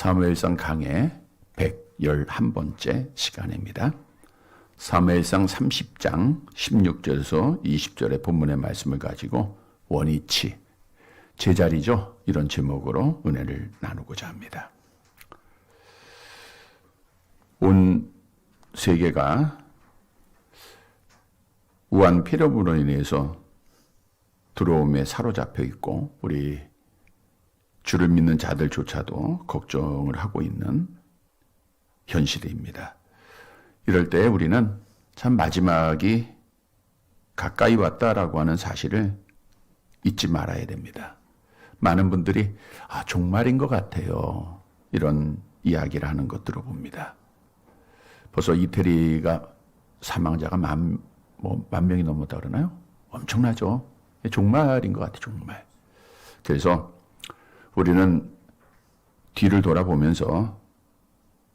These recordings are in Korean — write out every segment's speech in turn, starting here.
사무엘상 강해 111번째 시간입니다. 사무엘상 30장 16절에서 20절의 본문의 말씀을 가지고 원위치, 제자리죠. 이런 제목으로 은혜를 나누고자 합니다. 온 세계가 우한 폐렴으로 인해서 두려움에 사로잡혀 있고 우리 주를 믿는 자들조차도 걱정을 하고 있는 현실입니다. 이럴 때 우리는 참 마지막이 가까이 왔다라고 하는 사실을 잊지 말아야 됩니다. 많은 분들이 종말인 것 같아요. 이런 이야기를 하는 것 들어봅니다. 벌써 이태리가 사망자가 만 명이 넘었다 그러나요? 엄청나죠. 종말인 것 같아요. 종말. 그래서 우리는 뒤를 돌아보면서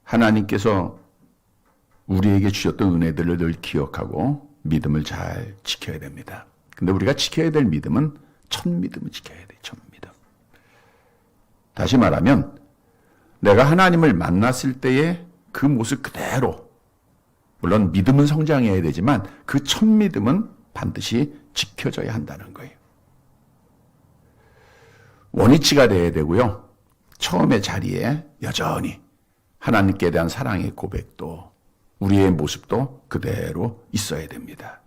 하나님께서 우리에게 주셨던 은혜들을 늘 기억하고 믿음을 잘 지켜야 됩니다. 근데 우리가 지켜야 될 믿음은 첫 믿음을 지켜야 돼요. 첫 믿음. 다시 말하면 내가 하나님을 만났을 때의 그 모습 그대로, 물론 믿음은 성장해야 되지만 그 첫 믿음은 반드시 지켜져야 한다는 거예요. 원위치가 돼야 되고요. 처음의 자리에 여전히 하나님께 대한 사랑의 고백도 우리의 모습도 그대로 있어야 됩니다.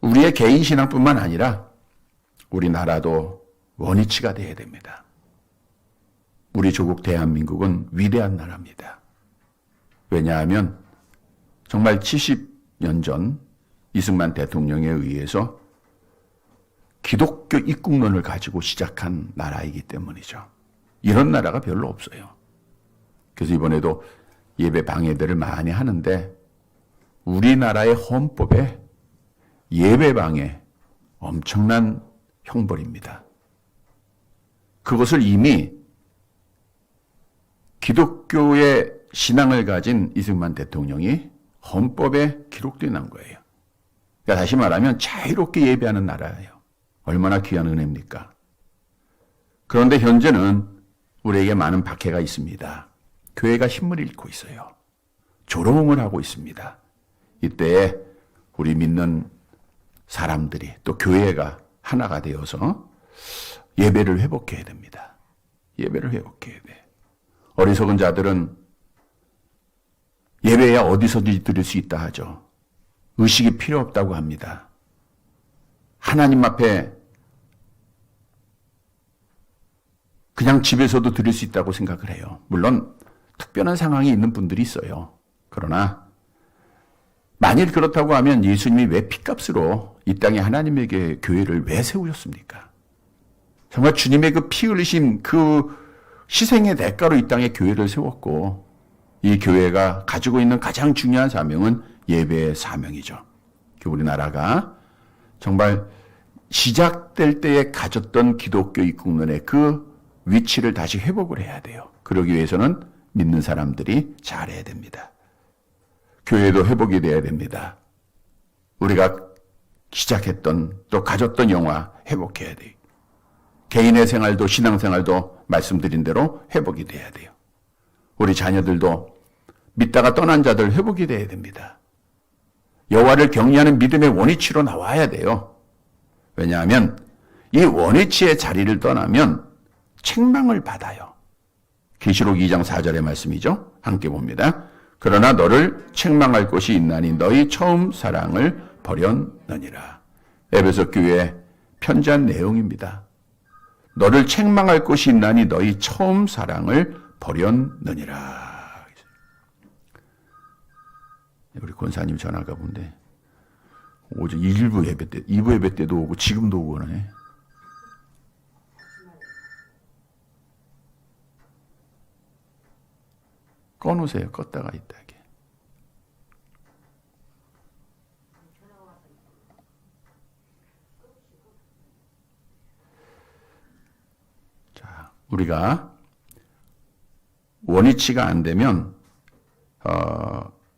우리의 개인 신앙뿐만 아니라 우리나라도 원위치가 돼야 됩니다. 우리 조국 대한민국은 위대한 나라입니다. 왜냐하면 정말 70년 전 이승만 대통령에 의해서 기독교 입국론을 가지고 시작한 나라이기 때문이죠. 이런 나라가 별로 없어요. 그래서 이번에도 예배 방해들을 많이 하는데 우리나라의 헌법에 예배 방해 엄청난 형벌입니다. 그것을 이미 기독교의 신앙을 가진 이승만 대통령이 헌법에 기록되어 난 거예요. 그러니까 다시 말하면 자유롭게 예배하는 나라예요. 얼마나 귀한 은혜입니까? 그런데 현재는 우리에게 많은 박해가 있습니다. 교회가 힘을 잃고 있어요. 조롱을 하고 있습니다. 이때 우리 믿는 사람들이 또 교회가 하나가 되어서 예배를 회복해야 됩니다. 예배를 회복해야 돼. 어리석은 자들은 예배야 어디서든지 드릴 수 있다 하죠. 의식이 필요 없다고 합니다. 하나님 앞에 그냥 집에서도 드릴 수 있다고 생각을 해요. 물론 특별한 상황이 있는 분들이 있어요. 그러나 만일 그렇다고 하면 예수님이 왜 핏값으로 이 땅에 하나님에게 교회를 왜 세우셨습니까? 정말 주님의 그 피 흘리심 그 희생의 대가로 이 땅에 교회를 세웠고 이 교회가 가지고 있는 가장 중요한 사명은 예배의 사명이죠. 우리나라가 정말 시작될 때에 가졌던 기독교 입국론의 그 위치를 다시 회복을 해야 돼요. 그러기 위해서는 믿는 사람들이 잘해야 됩니다. 교회도 회복이 돼야 됩니다. 우리가 시작했던 또 가졌던 영화 회복해야 돼요. 개인의 생활도 신앙생활도 말씀드린 대로 회복이 돼야 돼요. 우리 자녀들도 믿다가 떠난 자들 회복이 돼야 됩니다. 여호와를 경외하는 믿음의 원위치로 나와야 돼요. 왜냐하면 이 원위치의 자리를 떠나면 책망을 받아요. 계시록 2장 4절의 말씀이죠. 함께 봅니다. 그러나 너를 책망할 곳이 있나니 너희 처음 사랑을 버렸느니라. 에베소 교회에 편지한 내용입니다. 너를 책망할 곳이 있나니 너희 처음 사랑을 버렸느니라. 우리 권사님 전화가 본데 어제 1부 예배 때, 2부 예배 때도 오고 지금도 오고 그러네. 꺼놓으세요. 껐다가 있다. 자, 우리가 원위치가 안 되면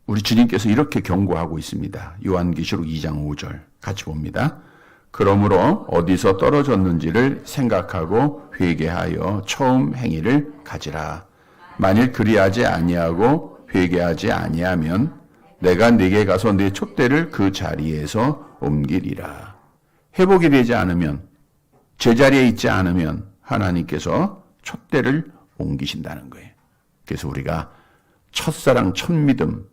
우리 주님께서 이렇게 경고하고 있습니다. 요한계시록 2장 5절 같이 봅니다. 그러므로 어디서 떨어졌는지를 생각하고 회개하여 처음 행위를 가지라. 만일 그리하지 아니하고 회개하지 아니하면 내가 네게 가서 네 촛대를 그 자리에서 옮기리라. 회복이 되지 않으면, 제자리에 있지 않으면 하나님께서 촛대를 옮기신다는 거예요. 그래서 우리가 첫사랑, 첫믿음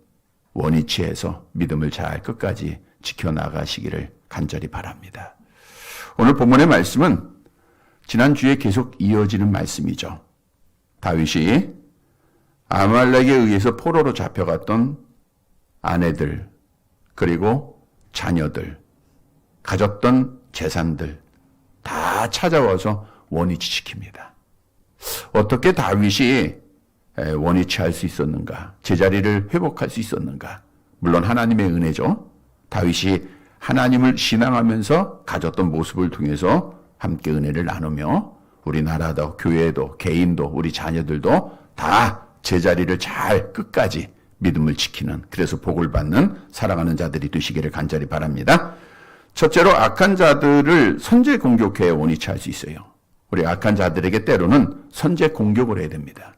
원위치해서 믿음을 잘 끝까지 지켜나가시기를 간절히 바랍니다. 오늘 본문의 말씀은 지난주에 계속 이어지는 말씀이죠. 다윗이 아말렉에 의해서 포로로 잡혀갔던 아내들, 그리고 자녀들, 가졌던 재산들 다 찾아와서 원위치 시킵니다. 어떻게 다윗이 원위치할 수 있었는가? 제자리를 회복할 수 있었는가? 물론 하나님의 은혜죠. 다윗이 하나님을 신앙하면서 가졌던 모습을 통해서 함께 은혜를 나누며 우리나라도, 교회도, 개인도, 우리 자녀들도 다 제자리를 잘 끝까지 믿음을 지키는, 그래서 복을 받는 사랑하는 자들이 되시기를 간절히 바랍니다. 첫째로 악한 자들을 선제 공격해 원위치할 수 있어요. 우리 악한 자들에게 때로는 선제 공격을 해야 됩니다.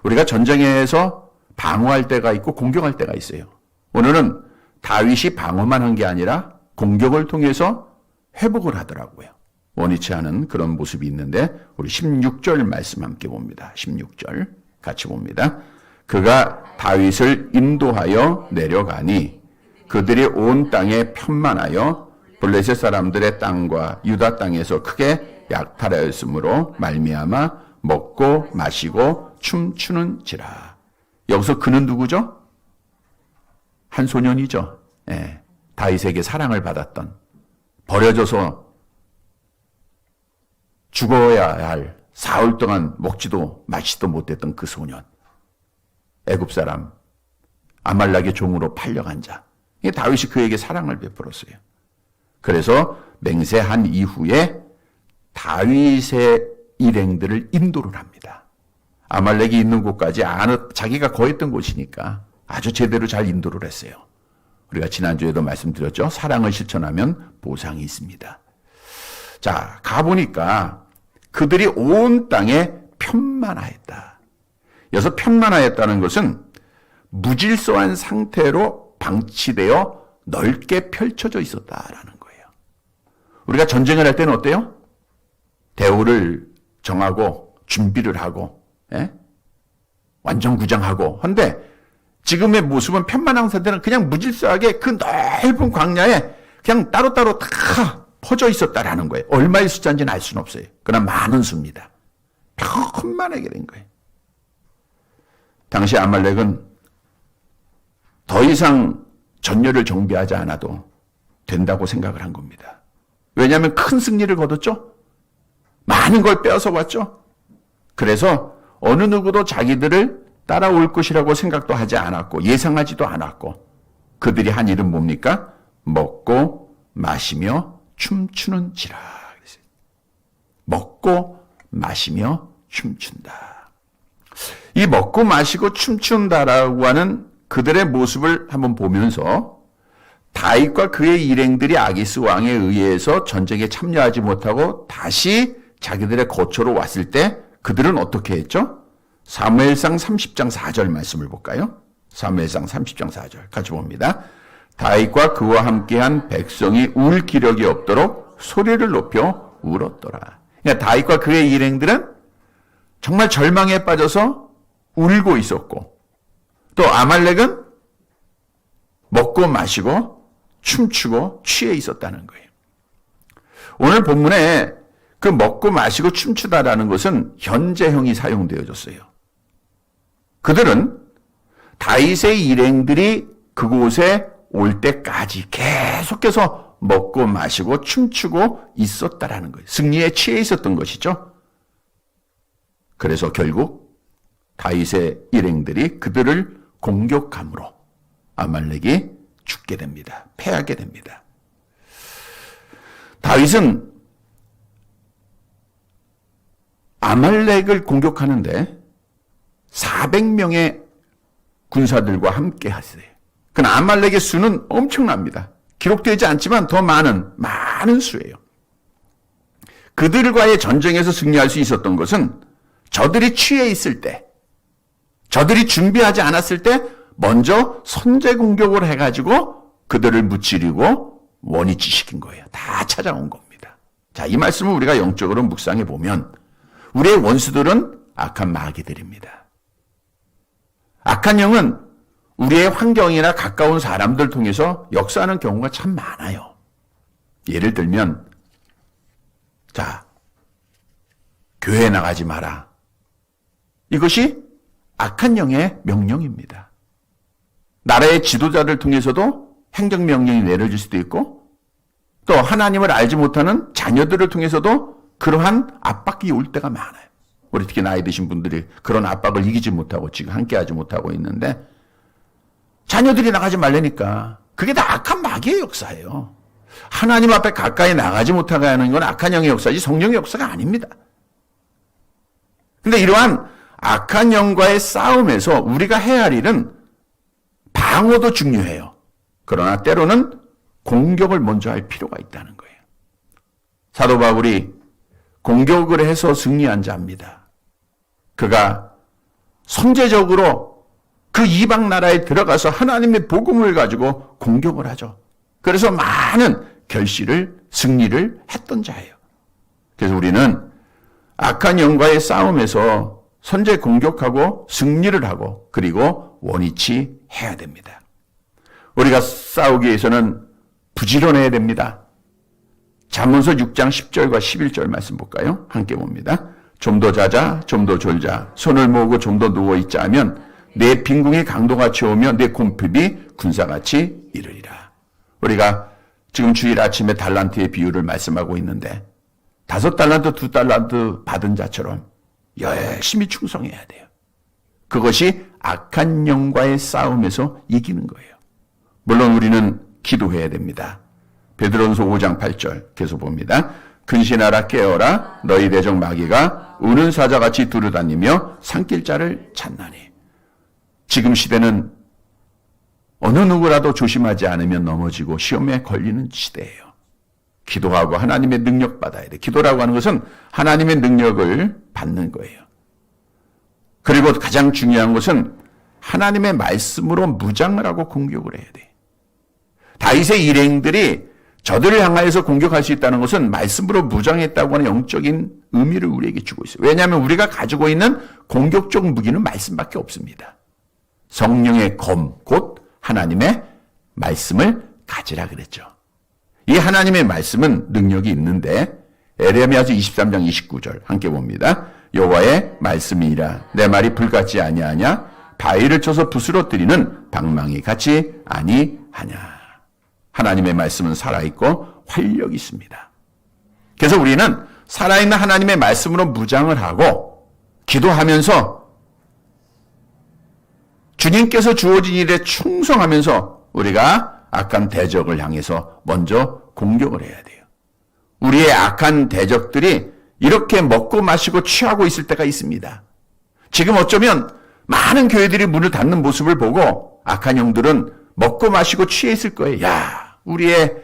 우리가 전쟁에서 방어할 때가 있고 공격할 때가 있어요. 오늘은 다윗이 방어만 한 게 아니라 공격을 통해서 회복을 하더라고요. 원위치하는 그런 모습이 있는데 우리 16절 말씀 함께 봅니다. 16절 같이 봅니다. 그가 다윗을 인도하여 내려가니 그들이 온 땅에 편만하여 블레셋 사람들의 땅과 유다 땅에서 크게 약탈하였으므로 말미암아 먹고 마시고 춤추는지라. 여기서 그는 누구죠? 한 소년이죠. 예, 다윗에게 사랑을 받았던, 버려져서 죽어야 할 사흘 동안 먹지도 마시지도 못했던 그 소년. 애굽 사람 아말렉의 종으로 팔려간 자. 다윗이 그에게 사랑을 베풀었어요. 그래서 맹세한 이후에 다윗의 일행들을 인도를 합니다. 아말렉이 있는 곳까지 자기가 거했던 곳이니까 아주 제대로 잘 인도를 했어요. 우리가 지난주에도 말씀드렸죠. 사랑을 실천하면 보상이 있습니다. 자, 가보니까 그들이 온 땅에 편만하였다. 여기서 편만하였다는 것은 무질서한 상태로 방치되어 넓게 펼쳐져 있었다라는 거예요. 우리가 전쟁을 할 때는 어때요? 대우를 정하고 준비를 하고, 완전구장하고. 한데 지금의 모습은 편만한 상태는 그냥 무질서하게 그 넓은 광야에 그냥 따로따로 다 퍼져 있었다라는 거예요. 얼마의 숫자인지는 알 수는 없어요. 그러나 많은 수입니다. 편만하게 된 거예요. 당시 아말렉은 더 이상 전열을 정비하지 않아도 된다고 생각을 한 겁니다. 왜냐하면 큰 승리를 거뒀죠. 많은 걸 빼앗아 왔죠. 그래서 어느 누구도 자기들을 따라올 것이라고 생각도 하지 않았고 예상하지도 않았고 그들이 한 일은 뭡니까? 먹고 마시며 춤추는지라. 먹고 마시며 춤춘다. 이 먹고 마시고 춤춘다라고 하는 그들의 모습을 한번 보면서 다윗과 그의 일행들이 아기스 왕에 의해서 전쟁에 참여하지 못하고 다시 자기들의 거처로 왔을 때 그들은 어떻게 했죠? 사무엘상 30장 4절 말씀을 볼까요? 사무엘상 30장 4절 같이 봅니다. 다윗과 그와 함께한 백성이 울 기력이 없도록 소리를 높여 울었더라. 그러니까 다윗과 그의 일행들은 정말 절망에 빠져서 울고 있었고 또 아말렉은 먹고 마시고 춤추고 취해 있었다는 거예요. 오늘 본문에 그 먹고 마시고 춤추다라는 것은 현재형이 사용되어졌어요. 그들은 다윗의 일행들이 그곳에 올 때까지 계속해서 먹고 마시고 춤추고 있었다라는 거예요. 승리에 취해 있었던 것이죠. 그래서 결국 다윗의 일행들이 그들을 공격함으로 아말렉이 죽게 됩니다. 패하게 됩니다. 다윗은 아말렉을 공격하는데 400명의 군사들과 함께 하세요. 그러나 아말렉의 수는 엄청납니다. 기록되지 않지만 더 많은 수예요. 그들과의 전쟁에서 승리할 수 있었던 것은 저들이 취해 있을 때, 저들이 준비하지 않았을 때 먼저 선제 공격을 해가지고 그들을 무찌르고 원위치 시킨 거예요. 다 찾아온 겁니다. 자, 이 말씀을 우리가 영적으로 묵상해 보면 우리의 원수들은 악한 마귀들입니다. 악한 영은 우리의 환경이나 가까운 사람들 통해서 역사하는 경우가 참 많아요. 예를 들면, 자, 교회 나가지 마라. 이것이 악한 영의 명령입니다. 나라의 지도자를 통해서도 행정명령이 내려질 수도 있고, 또 하나님을 알지 못하는 자녀들을 통해서도 그러한 압박이 올 때가 많아요. 우리 특히 나이 드신 분들이 그런 압박을 이기지 못하고 지금 함께하지 못하고 있는데, 자녀들이 나가지 말라니까 그게 다 악한 마귀의 역사예요. 하나님 앞에 가까이 나가지 못하게 하는 건 악한 영의 역사지 성령의 역사가 아닙니다. 근데 이러한 악한 영과의 싸움에서 우리가 해야 할 일은 방어도 중요해요. 그러나 때로는 공격을 먼저 할 필요가 있다는 거예요. 사도 바울이 공격을 해서 승리한 자입니다. 그가 선제적으로 그 이방 나라에 들어가서 하나님의 복음을 가지고 공격을 하죠. 그래서 많은 승리를 했던 자예요. 그래서 우리는 악한 영과의 싸움에서 선제 공격하고 승리를 하고 그리고 원위치 해야 됩니다. 우리가 싸우기 위해서는 부지런해야 됩니다. 잠언서 6장 10절과 11절 말씀 볼까요? 함께 봅니다. 좀 더 자자, 좀 더 졸자, 손을 모으고 좀 더 누워있자 하면 내 빈궁이 강도같이 오며 내 곰핍이 군사같이 이르리라. 우리가 지금 주일 아침에 달란트의 비유를 말씀하고 있는데 5달란트, 2달란트 받은 자처럼 열심히 충성해야 돼요. 그것이 악한 영과의 싸움에서 이기는 거예요. 물론 우리는 기도해야 됩니다. 베드로전서 5장 8절 계속 봅니다. 근신하라 깨어라 너희 대적 마귀가 우는 사자같이 두루다니며 삼킬 자를 찾나니. 지금 시대는 어느 누구라도 조심하지 않으면 넘어지고 시험에 걸리는 시대예요. 기도하고 하나님의 능력 받아야 돼. 기도라고 하는 것은 하나님의 능력을 받는 거예요. 그리고 가장 중요한 것은 하나님의 말씀으로 무장을 하고 공격을 해야 돼. 다윗의 일행들이 저들을 향하여서 공격할 수 있다는 것은 말씀으로 무장했다고 하는 영적인 의미를 우리에게 주고 있어요. 왜냐하면 우리가 가지고 있는 공격적 무기는 말씀밖에 없습니다. 성령의 검, 곧 하나님의 말씀을 가지라 그랬죠. 이 하나님의 말씀은 능력이 있는데 에레미야서 23장 29절 함께 봅니다. 여호와의 말씀이라 내 말이 불같지 아니하냐 바위를 쳐서 부스러뜨리는 방망이 같이 아니하냐. 하나님의 말씀은 살아있고 활력이 있습니다. 그래서 우리는 살아있는 하나님의 말씀으로 무장을 하고 기도하면서 주님께서 주어진 일에 충성하면서 우리가 악한 대적을 향해서 먼저 공격을 해야 돼요. 우리의 악한 대적들이 이렇게 먹고 마시고 취하고 있을 때가 있습니다. 지금 어쩌면 많은 교회들이 문을 닫는 모습을 보고 악한 영들은 먹고 마시고 취해 있을 거예요. 야, 우리의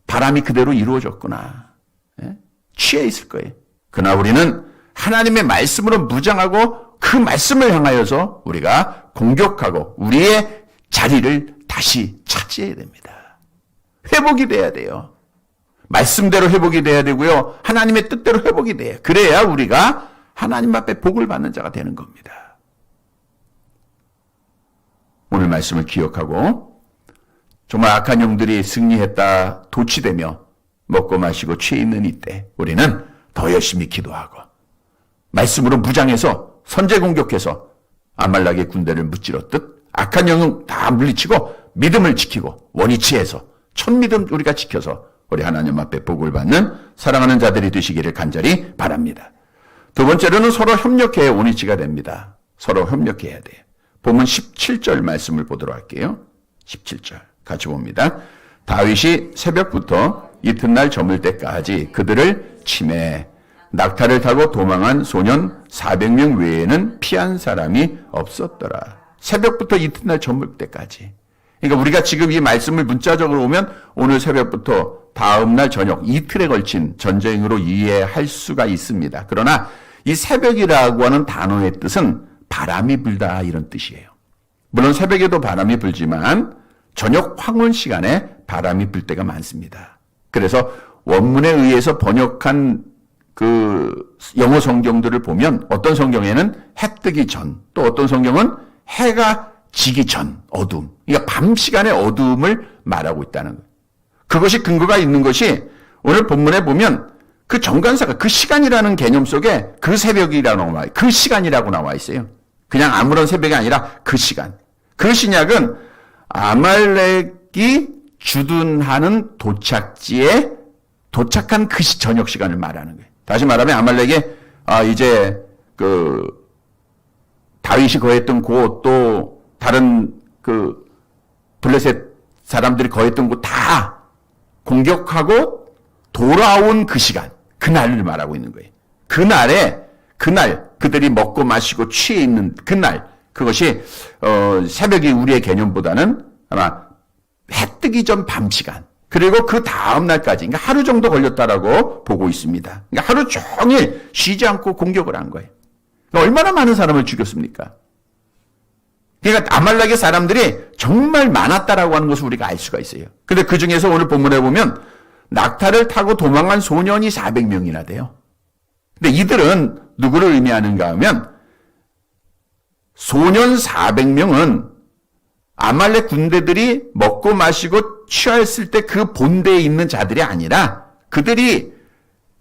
바람이 그대로 이루어졌구나. 취해 있을 거예요. 그러나 우리는 하나님의 말씀으로 무장하고 그 말씀을 향하여서 우리가 공격하고 우리의 자리를 다시 차지해야 됩니다. 회복이 돼야 돼요. 말씀대로 회복이 돼야 되고요. 하나님의 뜻대로 회복이 돼요. 그래야 우리가 하나님 앞에 복을 받는 자가 되는 겁니다. 오늘 말씀을 기억하고 정말 악한 영들이 승리했다 도취되며 먹고 마시고 취해 있는 이때 우리는 더 열심히 기도하고 말씀으로 무장해서 선제 공격해서 아말렉의 군대를 무찌렀듯 악한 영은 다 물리치고 믿음을 지키고 원위치해서 첫믿음 우리가 지켜서 우리 하나님 앞에 복을 받는 사랑하는 자들이 되시기를 간절히 바랍니다. 두 번째로는 서로 협력해야 원위치가 됩니다. 서로 협력해야 돼요. 본문 17절 말씀을 보도록 할게요. 17절 같이 봅니다. 다윗이 새벽부터 이튿날 저물 때까지 그들을 치매 낙타를 타고 도망한 소년 400명 외에는 피한 사람이 없었더라. 새벽부터 이튿날 저물 때까지. 그러니까 우리가 지금 이 말씀을 문자적으로 보면 오늘 새벽부터 다음날 저녁 이틀에 걸친 전쟁으로 이해할 수가 있습니다. 그러나 이 새벽이라고 하는 단어의 뜻은 바람이 불다 이런 뜻이에요. 물론 새벽에도 바람이 불지만 저녁 황혼 시간에 바람이 불 때가 많습니다. 그래서 원문에 의해서 번역한 그 영어 성경들을 보면 어떤 성경에는 해 뜨기 전, 또 어떤 성경은 해가 지기 전 어둠. 그러니까 밤 시간의 어둠을 말하고 있다는 거예요. 그것이 근거가 있는 것이 오늘 본문에 보면 그 정관사가 그 시간이라는 개념 속에 그 새벽이라고 나와 있어요. 그 시간이라고 나와 있어요. 그냥 아무런 새벽이 아니라 그 시간. 그 신약은 아말렉이 주둔하는 도착지에 도착한 그 저녁 시간을 말하는 거예요. 다시 말하면 아말렉이 이제 그 다윗이 거했던 곳 또 다른 그 블레셋 사람들이 거했던 곳 다 공격하고 돌아온 그 시간, 그날을 말하고 있는 거예요. 그날 그들이 먹고 마시고 취해 있는 그날, 그것이 새벽이 우리의 개념보다는 아마 해 뜨기 전 밤 시간, 그리고 그 다음 날까지, 그러니까 하루 정도 걸렸다라고 보고 있습니다. 그러니까 하루 종일 쉬지 않고 공격을 한 거예요. 그러니까 얼마나 많은 사람을 죽였습니까? 그러니까 아말렉의 사람들이 정말 많았다라고 하는 것을 우리가 알 수가 있어요. 근데 그 중에서 오늘 본문에 보면 낙타를 타고 도망한 소년이 400명이나 돼요. 근데 이들은 누구를 의미하는가 하면 소년 400명은 아말렉 군대들이 먹고 마시고 취했을 때 그 본대에 있는 자들이 아니라 그들이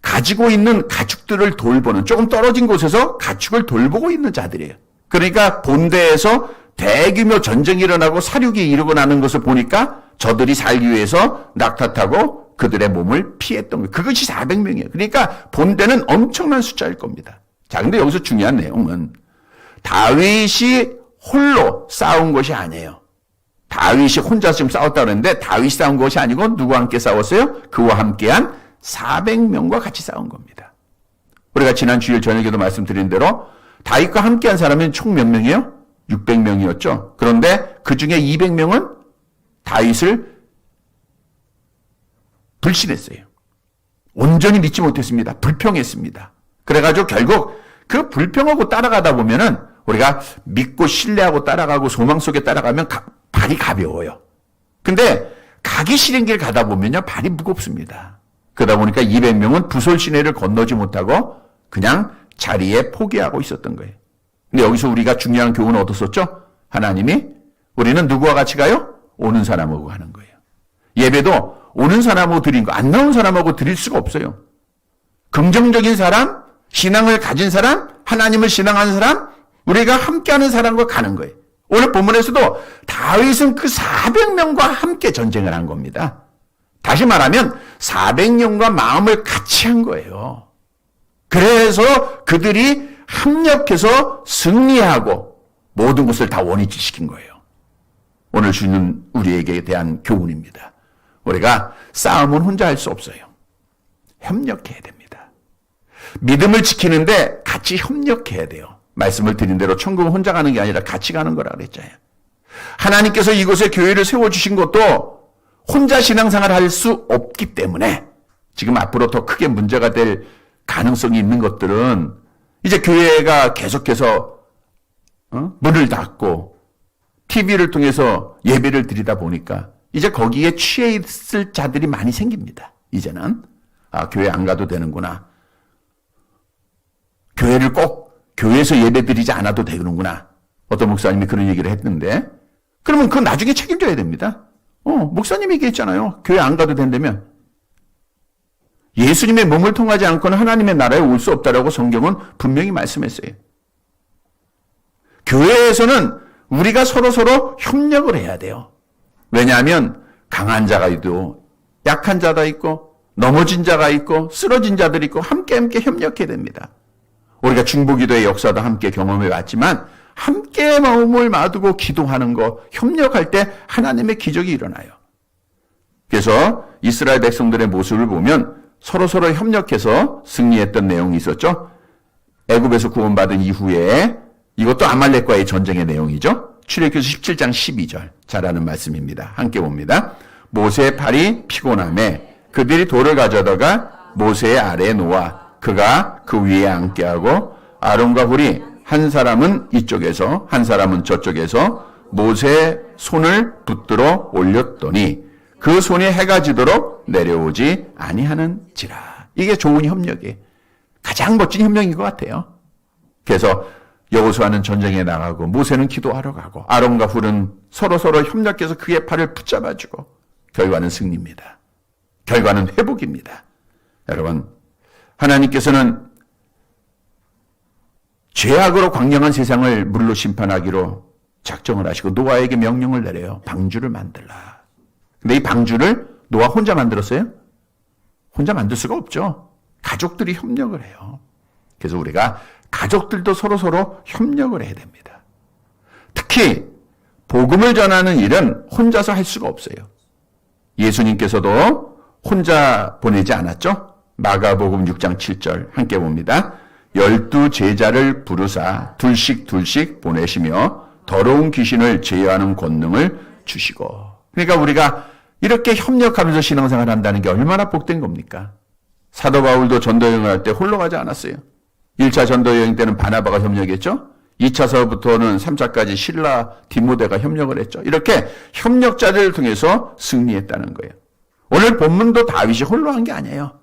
가지고 있는 가축들을 돌보는, 조금 떨어진 곳에서 가축을 돌보고 있는 자들이에요. 그러니까 본대에서 대규모 전쟁이 일어나고 사륙이 일어나는 것을 보니까 저들이 살기 위해서 낙타 타고 그들의 몸을 피했던 거예요. 그것이 400명이에요. 그러니까 본대는 엄청난 숫자일 겁니다. 자, 근데 여기서 중요한 내용은 다윗이 홀로 싸운 것이 아니에요. 다윗이 혼자 지금 싸웠다고 그랬는데 다윗이 싸운 것이 아니고 누구와 함께 싸웠어요? 그와 함께한 400명과 같이 싸운 겁니다. 우리가 지난 주일 저녁에도 말씀드린 대로 다윗과 함께한 사람은 총 몇 명이에요? 600명이었죠. 그런데 그 중에 200명은 다윗을 불신했어요. 온전히 믿지 못했습니다. 불평했습니다. 그래가지고 결국 그 불평하고 따라가다 보면은 우리가 믿고 신뢰하고 따라가고 소망 속에 따라가면 발이 가벼워요. 근데 가기 싫은 길 가다 보면요, 발이 무겁습니다. 그러다 보니까 200명은 부솔 시내를 건너지 못하고 그냥 자리에 포기하고 있었던 거예요. 근데 여기서 우리가 중요한 교훈을 얻었었죠? 하나님이 우리는 누구와 같이 가요? 오는 사람하고 가는 거예요. 예배도 오는 사람하고 드린 거, 안 나온 사람하고 드릴 수가 없어요. 긍정적인 사람, 신앙을 가진 사람, 하나님을 신앙하는 사람, 우리가 함께하는 사람과 가는 거예요. 오늘 본문에서도 다윗은 그 400명과 함께 전쟁을 한 겁니다. 다시 말하면 400명과 마음을 같이 한 거예요. 그래서 그들이 합력해서 승리하고 모든 것을 다 원위치시킨 거예요. 오늘 주는 우리에게 대한 교훈입니다. 우리가 싸움은 혼자 할 수 없어요. 협력해야 됩니다. 믿음을 지키는데 같이 협력해야 돼요. 말씀을 드린 대로 천국은 혼자 가는 게 아니라 같이 가는 거라 그랬잖아요. 하나님께서 이곳에 교회를 세워주신 것도 혼자 신앙생활을 할 수 없기 때문에 지금 앞으로 더 크게 문제가 될 가능성이 있는 것들은 이제 교회가 계속해서 문을 닫고 TV를 통해서 예배를 드리다 보니까 이제 거기에 취해 있을 자들이 많이 생깁니다. 이제는 교회 안 가도 되는구나. 교회를 꼭 교회에서 예배 드리지 않아도 되는구나. 어떤 목사님이 그런 얘기를 했는데 그러면 그건 나중에 책임져야 됩니다. 목사님이 얘기했잖아요. 교회 안 가도 된다면. 예수님의 몸을 통하지 않고는 하나님의 나라에 올 수 없다라고 성경은 분명히 말씀했어요. 교회에서는 우리가 서로 협력을 해야 돼요. 왜냐하면 강한 자가 있고 약한 자가 있고 넘어진 자가 있고 쓰러진 자들이 있고 함께 협력해야 됩니다. 우리가 중보기도의 역사도 함께 경험해 왔지만 함께 마음을 맞두고 기도하는 거, 협력할 때 하나님의 기적이 일어나요. 그래서 이스라엘 백성들의 모습을 보면 서로 협력해서 승리했던 내용이 있었죠. 애굽에서 구원받은 이후에 이것도 아말렉과의 전쟁의 내용이죠. 출애굽기 17장 12절 잘 아는 말씀입니다. 함께 봅니다. 모세의 팔이 피곤함에 그들이 돌을 가져다가 모세의 아래에 놓아 그가 그 위에 앉게 하고 아론과 훌이 한 사람은 이쪽에서 한 사람은 저쪽에서 모세의 손을 붙들어 올렸더니 그 손이 해가 지도록 내려오지 아니하는지라. 이게 좋은 협력이에요. 가장 멋진 협력인 것 같아요. 그래서 여호수아는 전쟁에 나가고 모세는 기도하러 가고 아론과 훌은 서로 협력해서 그의 팔을 붙잡아주고 결과는 승리입니다. 결과는 회복입니다. 여러분, 하나님께서는 죄악으로 광명한 세상을 물로 심판하기로 작정을 하시고 노아에게 명령을 내려요. 방주를 만들라. 근데 이 방주를 노아 혼자 만들었어요? 혼자 만들 수가 없죠. 가족들이 협력을 해요. 그래서 우리가 가족들도 서로 협력을 해야 됩니다. 특히 복음을 전하는 일은 혼자서 할 수가 없어요. 예수님께서도 혼자 보내지 않았죠? 마가복음 6장 7절 함께 봅니다. 12 제자를 부르사 둘씩 보내시며 더러운 귀신을 제어하는 권능을 주시고. 그러니까 우리가 이렇게 협력하면서 신앙생활을 한다는 게 얼마나 복된 겁니까? 사도 바울도 전도여행을 할 때 홀로 가지 않았어요. 1차 전도여행 때는 바나바가 협력했죠. 2차서부터는 3차까지 실라, 디모데가 협력을 했죠. 이렇게 협력자들을 통해서 승리했다는 거예요. 오늘 본문도 다윗이 홀로 한 게 아니에요.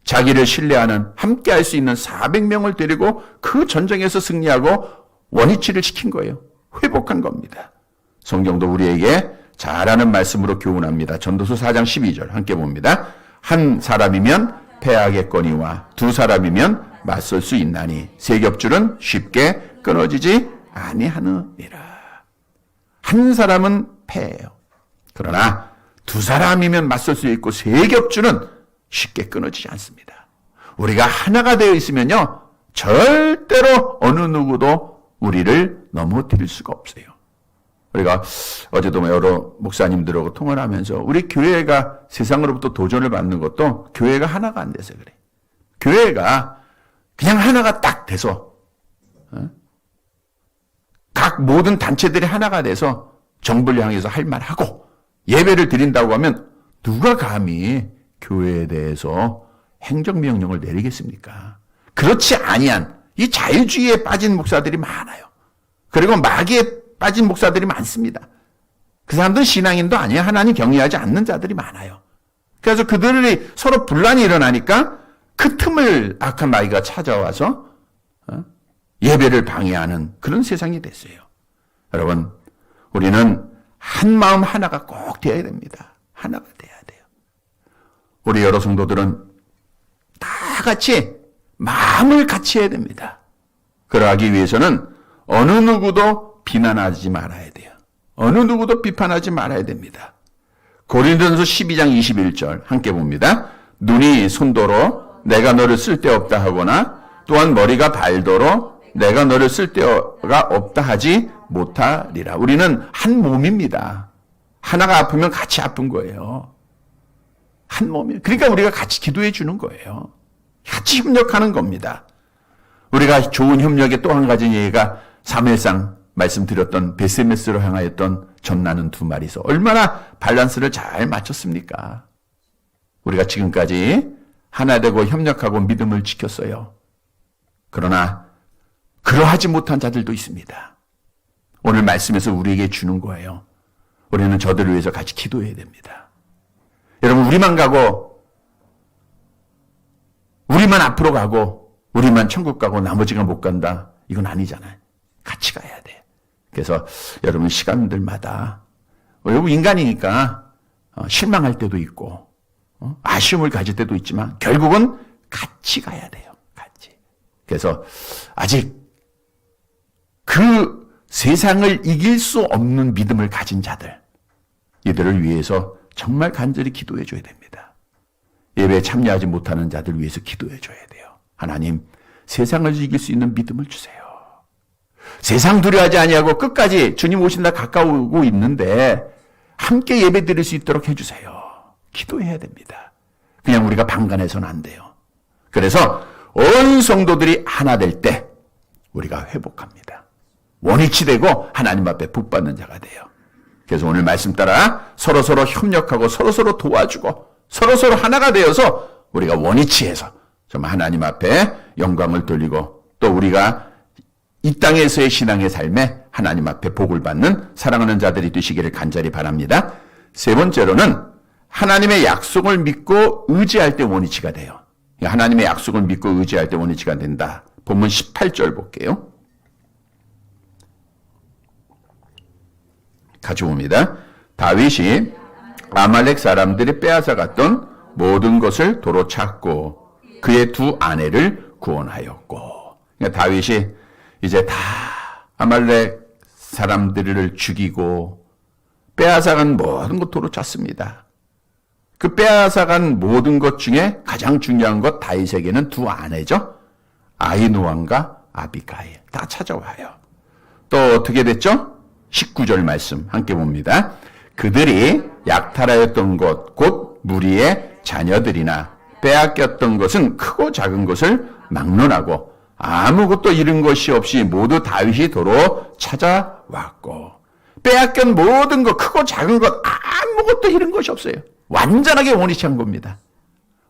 자기를 신뢰하는 함께 할 수 있는 400명을 데리고 그 전쟁에서 승리하고 원위치를 시킨 거예요. 회복한 겁니다. 성경도 우리에게 잘 아는 말씀으로 교훈합니다. 전도서 4장 12절 함께 봅니다. 한 사람이면 패하겠거니와 두 사람이면 맞설 수 있나니 세 겹줄은 쉽게 끊어지지 아니하느니라. 한 사람은 패해요. 그러나 두 사람이면 맞설 수 있고 세 겹줄은 쉽게 끊어지지 않습니다. 우리가 하나가 되어 있으면요, 절대로 어느 누구도 우리를 넘어뜨릴 수가 없어요. 우리가 어제도 여러 목사님들하고 통화를 하면서 우리 교회가 세상으로부터 도전을 받는 것도 교회가 하나가 안 돼서 그래. 교회가 그냥 하나가 딱 돼서 각 모든 단체들이 하나가 돼서 정부를 향해서 할 말하고 예배를 드린다고 하면 누가 감히 교회에 대해서 행정명령을 내리겠습니까? 그렇지 아니한 이 자유주의에 빠진 목사들이 많아요. 그리고 마귀에 빠진 목사들이 많습니다. 그 사람들은 신앙인도 아니에요. 하나님 경외하지 않는 자들이 많아요. 그래서 그들이 서로 분란이 일어나니까 그 틈을 악한 마귀가 찾아와서 예배를 방해하는 그런 세상이 됐어요. 여러분, 우리는 한 마음 하나가 꼭 되어야 됩니다. 하나가 돼야 돼요. 우리 여러 성도들은 다 같이 마음을 같이 해야 됩니다. 그러하기 위해서는 어느 누구도 비난하지 말아야 돼요. 어느 누구도 비판하지 말아야 됩니다. 고린도전서 12장 21절 함께 봅니다. 눈이 손도로 내가 너를 쓸데없다 하거나 또한 머리가 발도로 내가 너를 쓸데가 없다 하지 못하리라. 우리는 한 몸입니다. 하나가 아프면 같이 아픈 거예요. 한 몸이에요. 그러니까 우리가 같이 기도해 주는 거예요. 같이 협력하는 겁니다. 우리가 좋은 협력의 또 한 가지 예가 사무엘상 말씀드렸던 베세메스로 향하였던 전나는 두 마리서 얼마나 밸런스를 잘 맞췄습니까? 우리가 지금까지 하나 되고 협력하고 믿음을 지켰어요. 그러나 그러하지 못한 자들도 있습니다. 오늘 말씀에서 우리에게 주는 거예요. 우리는 저들을 위해서 같이 기도해야 됩니다. 여러분, 우리만 가고 우리만 앞으로 가고 우리만 천국 가고 나머지가 못 간다. 이건 아니잖아요. 같이 가야 돼. 그래서 여러분 시간들마다 여러분 인간이니까 실망할 때도 있고 아쉬움을 가질 때도 있지만 결국은 같이 가야 돼요. 같이. 그래서 아직 그 세상을 이길 수 없는 믿음을 가진 자들, 이들을 위해서 정말 간절히 기도해 줘야 됩니다. 예배에 참여하지 못하는 자들 위해서 기도해 줘야 돼요. 하나님, 세상을 이길 수 있는 믿음을 주세요. 세상 두려워하지 아니하고 끝까지 주님 오신다 가까우고 있는데 함께 예배 드릴 수 있도록 해주세요. 기도해야 됩니다. 그냥 우리가 방관해서는 안 돼요. 그래서 온 성도들이 하나 될 때 우리가 회복합니다. 원위치 되고 하나님 앞에 복받는 자가 돼요. 그래서 오늘 말씀 따라 서로서로 협력하고 서로서로 도와주고 서로서로 하나가 되어서 우리가 원위치해서 정말 하나님 앞에 영광을 돌리고 또 우리가 이 땅에서의 신앙의 삶에 하나님 앞에 복을 받는 사랑하는 자들이 되시기를 간절히 바랍니다. 세 번째로는 하나님의 약속을 믿고 의지할 때 원위치가 돼요. 하나님의 약속을 믿고 의지할 때 원위치가 된다. 본문 18절 볼게요. 같이 봅니다. 다윗이 아말렉 사람들이 빼앗아갔던 모든 것을 도로 찾고 그의 두 아내를 구원하였고. 그러니까 다윗이 이제 다 아말렉 사람들을 죽이고 빼앗아간 모든 것 도로 찾습니다. 그 빼앗아간 모든 것 중에 가장 중요한 것 다윗에게는 두 아내죠. 아히노암과 아비가일 다 찾아와요. 또 어떻게 됐죠? 19절 말씀 함께 봅니다. 그들이 약탈하였던 것 곧 무리의 자녀들이나 빼앗겼던 것은 크고 작은 것을 막론하고 아무것도 잃은 것이 없이 모두 다윗이 도로 찾아왔고 빼앗긴 모든 것 크고 작은 것 아무것도 잃은 것이 없어요. 완전하게 원위치한 겁니다.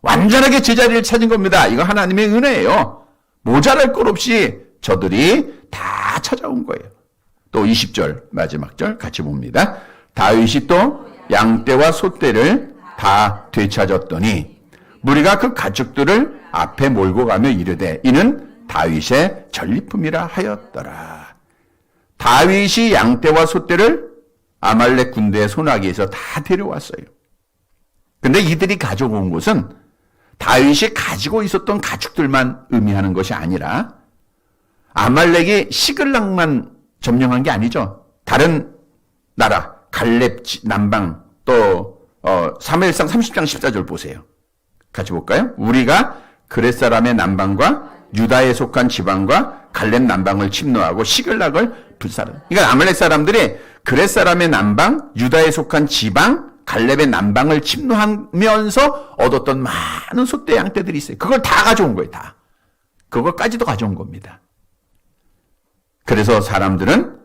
완전하게 제자리를 찾은 겁니다. 이거 하나님의 은혜예요. 모자랄 것 없이 저들이 다 찾아온 거예요. 또 20절 마지막 절 같이 봅니다. 다윗이 또 양떼와 소떼를 다 되찾았더니 무리가 그 가축들을 앞에 몰고 가며 이르되 이는 다윗의 전리품이라 하였더라. 다윗이 양떼와 소떼를 아말렉 군대의 손아귀에서 다 데려왔어요. 근데 이들이 가져온 것은 다윗이 가지고 있었던 가축들만 의미하는 것이 아니라 아말렉이 시글락만 점령한 게 아니죠. 다른 나라 갈렙 남방 또 사무엘상 30장 14절 보세요. 같이 볼까요? 우리가 그렛 사람의 남방과 유다에 속한 지방과 갈렙 남방을 침노하고 시글락을 불사르. 그러니까 아말렉 사람들이 그렛 사람의 남방, 유다에 속한 지방, 갈렙의 남방을 침노하면서 얻었던 많은 소떼 양떼들이 있어요. 그걸 다 가져온 거예요. 다. 그것까지도 가져온 겁니다. 그래서 사람들은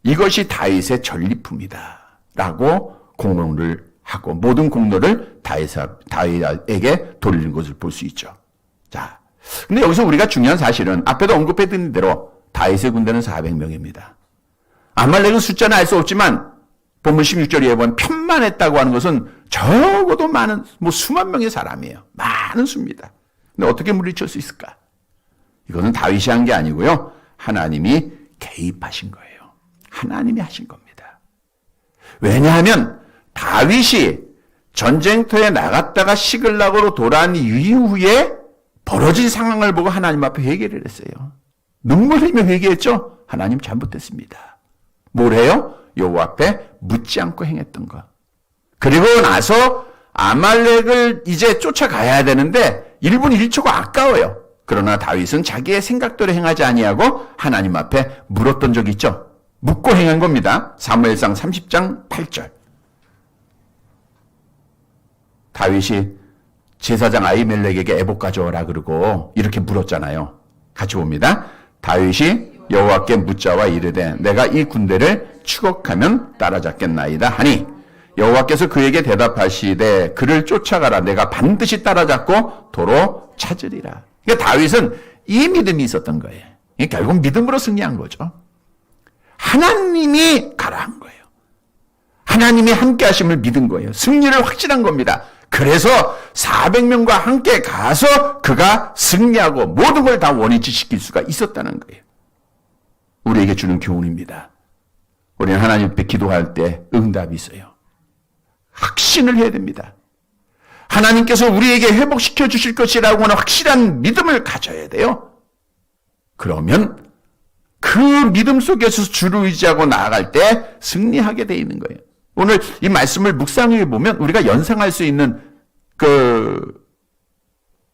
이것이 다윗의 전리품이다 라고 공로를 하고 모든 공로를 다윗에게 돌리는 것을 볼 수 있죠. 자, 근데 여기서 우리가 중요한 사실은 앞에도 언급해드린 대로 다윗의 군대는 400명입니다. 아말렉은 숫자는 알 수 없지만 본문 16절에 보면 편만했다고 하는 것은 적어도 많은 수만 명의 사람이에요. 많은 수입니다. 근데 어떻게 물리칠 수 있을까? 이거는 다윗이 한 게 아니고요. 하나님이 개입하신 거예요. 하나님이 하신 겁니다. 왜냐하면 다윗이 전쟁터에 나갔다가 시글락으로 돌아온 이후에 벌어진 상황을 보고 하나님 앞에 회개를 했어요. 눈물 흘리며 회개했죠. 하나님 잘못했습니다. 뭘 해요? 여호와 앞에 묻지 않고 행했던 것. 그리고 나서 아말렉을 이제 쫓아가야 되는데 1분 1초가 아까워요. 그러나 다윗은 자기의 생각대로 행하지 아니하고 하나님 앞에 물었던 적이 있죠. 묻고 행한 겁니다. 사무엘상 30장 8절. 다윗이 제사장 아히멜렉에게 애복 가져오라 그러고 이렇게 물었잖아요. 같이 봅니다. 다윗이 여호와께 묻자와 이르되 내가 이 군대를 추격하면 따라잡겠나이다 하니 여호와께서 그에게 대답하시되 그를 쫓아가라. 내가 반드시 따라잡고 도로 찾으리라. 그러니까 다윗은 이 믿음이 있었던 거예요. 결국 믿음으로 승리한 거죠. 하나님이 가라 한 거예요. 하나님이 함께 하심을 믿은 거예요. 승리를 확신한 겁니다. 그래서 400명과 함께 가서 그가 승리하고 모든 걸 다 원위치 시킬 수가 있었다는 거예요. 우리에게 주는 교훈입니다. 우리는 하나님 앞에 기도할 때 응답이 있어요. 확신을 해야 됩니다. 하나님께서 우리에게 회복시켜 주실 것이라고 하는 확실한 믿음을 가져야 돼요. 그러면 그 믿음 속에서 주를 의지하고 나아갈 때 승리하게 돼 있는 거예요. 오늘 이 말씀을 묵상해 보면 우리가 연상할 수 있는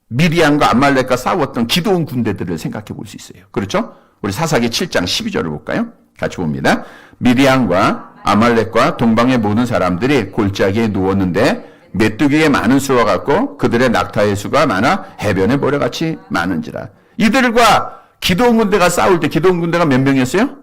미디안과 아말렉과 싸웠던 기드온 군대들을 생각해 볼 수 있어요. 그렇죠? 우리 사사기 7장 12절을 볼까요? 같이 봅니다. 미디안과 아말렉과 동방의 모든 사람들이 골짜기에 누웠는데 메뚜기의 많은 수와 같고 그들의 낙타의 수가 많아 해변의 모래같이 많은지라. 이들과 기드온 군대가 싸울 때 기드온 군대가 몇 명이었어요?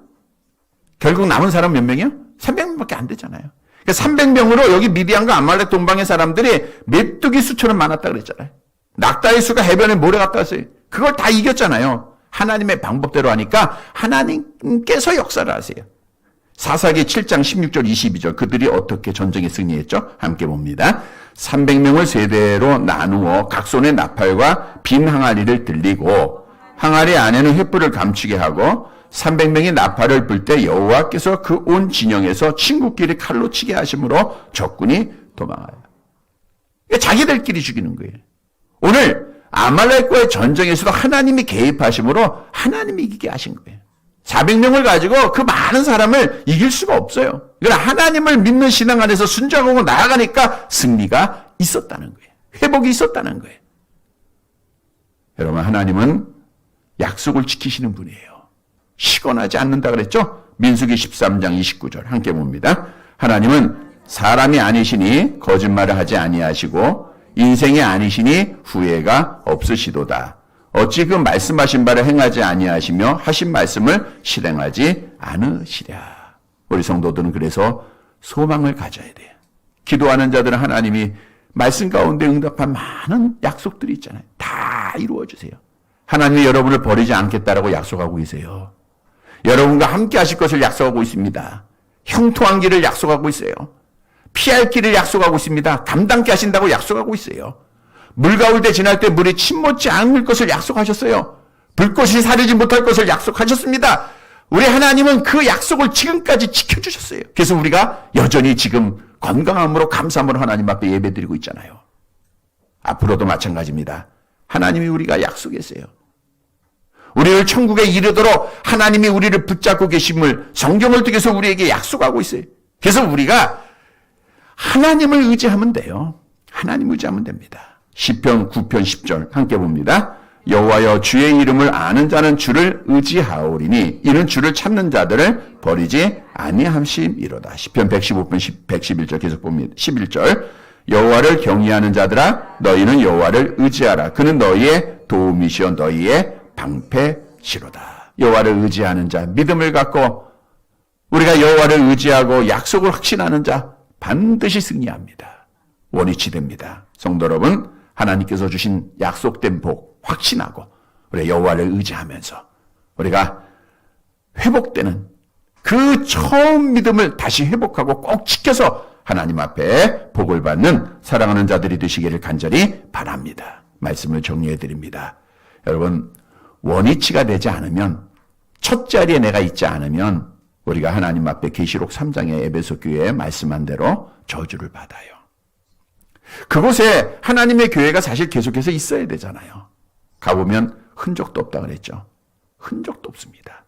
결국 남은 사람 몇 명이요? 300명밖에 안 되잖아요. 그러니까 300명으로 여기 미디안과 아말렉 동방의 사람들이 메뚜기 수처럼 많았다 그랬잖아요. 낙타의 수가 해변에 모래 갔다 왔어요. 그걸 다 이겼잖아요. 하나님의 방법대로 하니까 하나님께서 역사를 하세요. 사사기 7장 16절 22절 그들이 어떻게 전쟁에 승리했죠? 함께 봅니다. 300명을 세대로 나누어 각 손에 나팔과 빈 항아리를 들리고 항아리 안에는 횃불을 감추게 하고 300명이 나팔을 불 때 여호와께서 그 온 진영에서 친구끼리 칼로 치게 하심으로 적군이 도망하여. 자기들끼리 죽이는 거예요. 오늘 아말렉과의 전쟁에서도 하나님이 개입하심으로 하나님이 이기게 하신 거예요. 400명을 가지고 그 많은 사람을 이길 수가 없어요. 이건 하나님을 믿는 신앙 안에서 순종하고 나아가니까 승리가 있었다는 거예요. 회복이 있었다는 거예요. 여러분, 하나님은 약속을 지키시는 분이에요. 시건하지 않는다 그랬죠? 민수기 13장 29절 함께 봅니다. 하나님은 사람이 아니시니 거짓말을 하지 아니하시고 인생이 아니시니 후회가 없으시도다. 어찌 그 말씀하신 바를 행하지 아니하시며 하신 말씀을 실행하지 않으시랴. 우리 성도들은 그래서 소망을 가져야 돼요. 기도하는 자들은 하나님이 말씀 가운데 응답한 많은 약속들이 있잖아요. 다 이루어 주세요. 하나님이 여러분을 버리지 않겠다라고 약속하고 계세요. 여러분과 함께 하실 것을 약속하고 있습니다. 형통한 길을 약속하고 있어요. 피할 길을 약속하고 있습니다. 감당케 하신다고 약속하고 있어요. 물 가운데 지날 때 물이 침몰지 않을 것을 약속하셨어요. 불꽃이 사르지 못할 것을 약속하셨습니다. 우리 하나님은 그 약속을 지금까지 지켜주셨어요. 그래서 우리가 여전히 지금 건강함으로 감사함으로 하나님 앞에 예배드리고 있잖아요. 앞으로도 마찬가지입니다. 하나님이 우리가 약속했어요. 우리를 천국에 이르도록 하나님이 우리를 붙잡고 계심을 성경을 통해서 우리에게 약속하고 있어요. 그래서 우리가 하나님을 의지하면 돼요. 하나님 의지하면 됩니다. 시편 9편 10절 함께 봅니다. 여호와여 주의 이름을 아는 자는 주를 의지하오리니 이는 주를 찾는 자들을 버리지 아니함심이로다. 시편 115편 111절 계속 봅니다. 11절 여호와를 경외하는 자들아 너희는 여호와를 의지하라. 그는 너희의 도움이시여 너희의 방패시로다. 여호와를 의지하는 자, 믿음을 갖고 우리가 여호와를 의지하고 약속을 확신하는 자 반드시 승리합니다. 원위치 됩니다. 성도 여러분, 하나님께서 주신 약속된 복 확신하고 우리 여호와를 의지하면서 우리가 회복되는 그 처음 믿음을 다시 회복하고 꼭 지켜서 하나님 앞에 복을 받는 사랑하는 자들이 되시기를 간절히 바랍니다. 말씀을 정리해 드립니다. 여러분, 원위치가 되지 않으면, 첫 자리에 내가 있지 않으면 우리가 하나님 앞에 계시록 3장의 에베소 교회에 말씀한 대로 저주를 받아요. 그곳에 하나님의 교회가 사실 계속해서 있어야 되잖아요. 가보면 흔적도 없다 그랬죠. 흔적도 없습니다.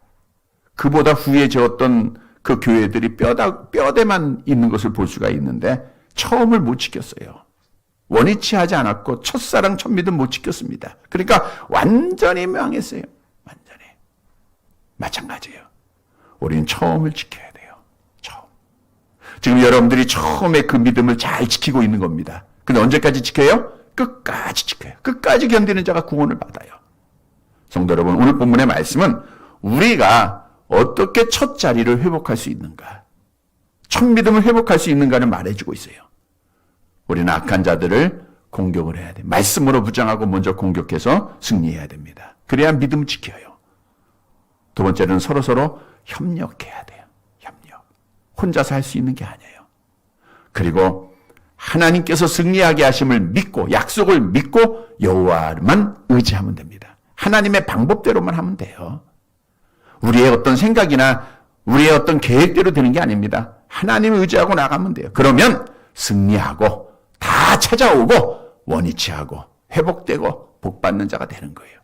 그보다 후에 지었던 그 교회들이 뼈대만 있는 것을 볼 수가 있는데 처음을 못 지켰어요. 원위치 하지 않았고 첫사랑 첫믿음 못 지켰습니다. 그러니까 완전히 망했어요. 완전히. 마찬가지예요. 우리는 처음을 지켜야 돼요. 처음. 지금 여러분들이 처음에 그 믿음을 잘 지키고 있는 겁니다. 근데 언제까지 지켜요? 끝까지 지켜요. 끝까지 견디는 자가 구원을 받아요. 성도 여러분, 오늘 본문의 말씀은 우리가 어떻게 첫 자리를 회복할 수 있는가, 첫 믿음을 회복할 수 있는가를 말해주고 있어요. 우리는 악한 자들을 공격을 해야 돼요. 말씀으로 부정하고 먼저 공격해서 승리해야 됩니다. 그래야 믿음을 지켜요. 두 번째는 서로서로 협력해야 돼요. 협력. 혼자서 할 수 있는 게 아니에요. 그리고 하나님께서 승리하게 하심을 믿고 약속을 믿고 여호와만 의지하면 됩니다. 하나님의 방법대로만 하면 돼요. 우리의 어떤 생각이나 우리의 어떤 계획대로 되는 게 아닙니다. 하나님을 의지하고 나가면 돼요. 그러면 승리하고 다 찾아오고 원위치하고 회복되고 복받는 자가 되는 거예요.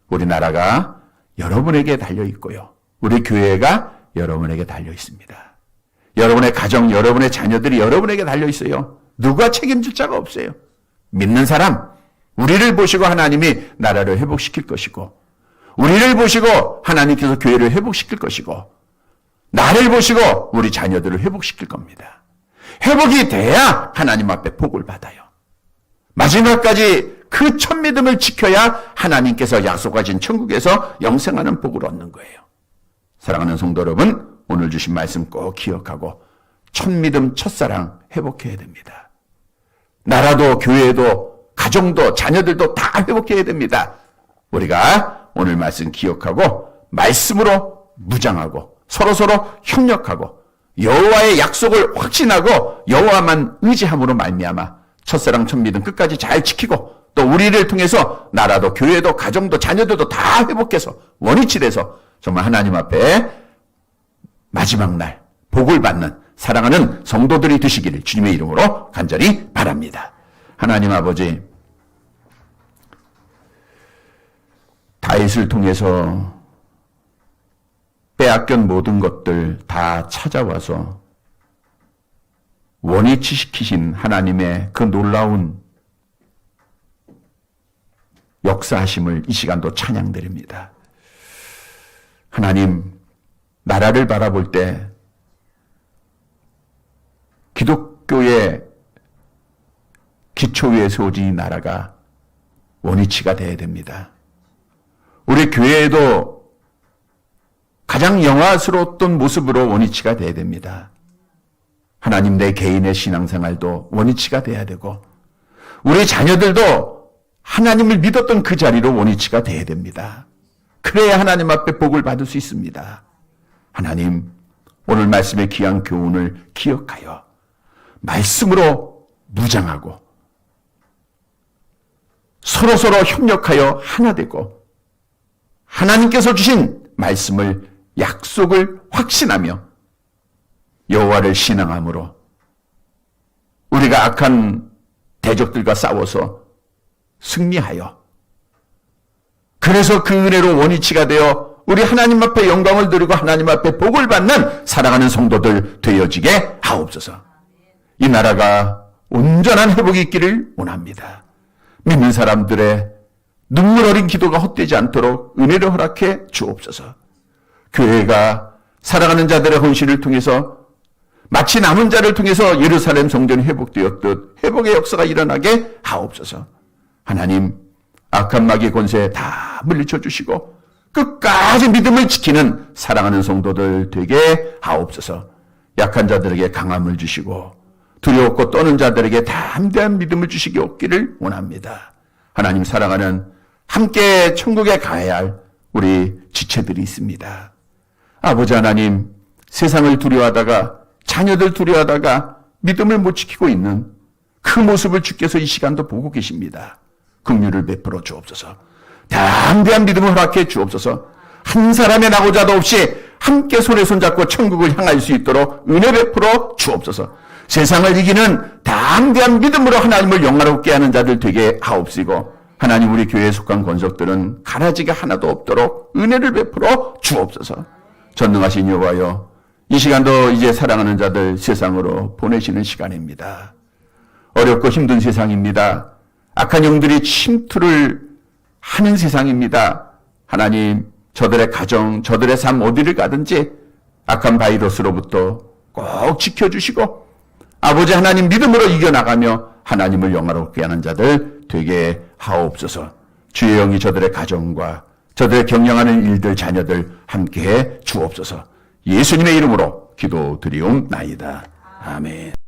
우리나라가 여러분에게 달려 있고요. 우리 교회가 여러분에게 달려 있습니다. 여러분의 가정, 여러분의 자녀들이 여러분에게 달려 있어요. 누가 책임질 자가 없어요. 믿는 사람, 우리를 보시고 하나님이 나라를 회복시킬 것이고, 우리를 보시고 하나님께서 교회를 회복시킬 것이고, 나를 보시고 우리 자녀들을 회복시킬 겁니다. 회복이 돼야 하나님 앞에 복을 받아요. 마지막까지 그 첫 믿음을 지켜야 하나님께서 약속하신 천국에서 영생하는 복을 얻는 거예요. 사랑하는 성도 여러분, 오늘 주신 말씀 꼭 기억하고 첫 믿음, 첫사랑 회복해야 됩니다. 나라도 교회도 가정도 자녀들도 다 회복해야 됩니다. 우리가 오늘 말씀 기억하고 말씀으로 무장하고 서로서로 협력하고 여호와의 약속을 확신하고 여호와만 의지함으로 말미암아 첫사랑 첫 믿음 끝까지 잘 지키고 또 우리를 통해서 나라도 교회도 가정도 자녀들도 다 회복해서 원위치 돼서 정말 하나님 앞에 마지막 날 복을 받는 사랑하는 성도들이 되시기를 주님의 이름으로 간절히 바랍니다. 하나님 아버지, 다윗을 통해서 빼앗긴 모든 것들 다 찾아와서 원위치시키신 하나님의 그 놀라운 역사하심을 이 시간도 찬양드립니다. 하나님, 나라를 바라볼 때 기독교의 기초 위에 세워진 이 나라가 원위치가 되어야 됩니다. 우리 교회에도 가장 영화스러웠던 모습으로 원위치가 되어야 됩니다. 하나님, 내 개인의 신앙생활도 원위치가 돼야 되고 우리 자녀들도 하나님을 믿었던 그 자리로 원위치가 돼야 됩니다. 그래야 하나님 앞에 복을 받을 수 있습니다. 하나님, 오늘 말씀의 귀한 교훈을 기억하여 말씀으로 무장하고 서로서로 협력하여 하나 되고 하나님께서 주신 말씀을 약속을 확신하며 여호와를 신앙함으로 우리가 악한 대적들과 싸워서 승리하여 그래서 그 은혜로 원위치가 되어 우리 하나님 앞에 영광을 드리고 하나님 앞에 복을 받는 사랑하는 성도들 되어지게 하옵소서. 이 나라가 온전한 회복이 있기를 원합니다. 믿는 사람들의 눈물 어린 기도가 헛되지 않도록 은혜를 허락해 주옵소서. 교회가 사랑하는 자들의 헌신을 통해서 마치 남은 자를 통해서 예루살렘 성전이 회복되었듯 회복의 역사가 일어나게 하옵소서. 하나님, 악한 마귀의 권세 다 물리쳐 주시고 끝까지 믿음을 지키는 사랑하는 성도들 되게 하옵소서. 약한 자들에게 강함을 주시고 두려웠고 떠는 자들에게 담대한 믿음을 주시기 없기를 원합니다. 하나님, 사랑하는 함께 천국에 가야 할 우리 지체들이 있습니다. 아버지 하나님, 세상을 두려워하다가 자녀들 두려워하다가 믿음을 못 지키고 있는 그 모습을 주께서 이 시간도 보고 계십니다. 긍휼을 베풀어 주옵소서. 담대한 믿음을 허락해 주옵소서. 한 사람의 나고자도 없이 함께 손에 손잡고 천국을 향할 수 있도록 은혜 베풀어 주옵소서. 세상을 이기는 담대한 믿음으로 하나님을 영화롭게 하는 자들 되게 하옵시고 하나님, 우리 교회에 속한 권속들은 가라지가 하나도 없도록 은혜를 베풀어 주옵소서. 전능하신 여호와여, 이 시간도 이제 사랑하는 자들 세상으로 보내시는 시간입니다. 어렵고 힘든 세상입니다. 악한 영들이 침투를 하는 세상입니다. 하나님, 저들의 가정, 저들의 삶 어디를 가든지 악한 바이러스로부터 꼭 지켜주시고 아버지 하나님 믿음으로 이겨나가며 하나님을 영화롭게 하는 자들 되게 하옵소서. 주의 영이 저들의 가정과 저들의 경영하는 일들, 자녀들 함께해 주옵소서. 예수님의 이름으로 기도드리옵나이다. 아멘.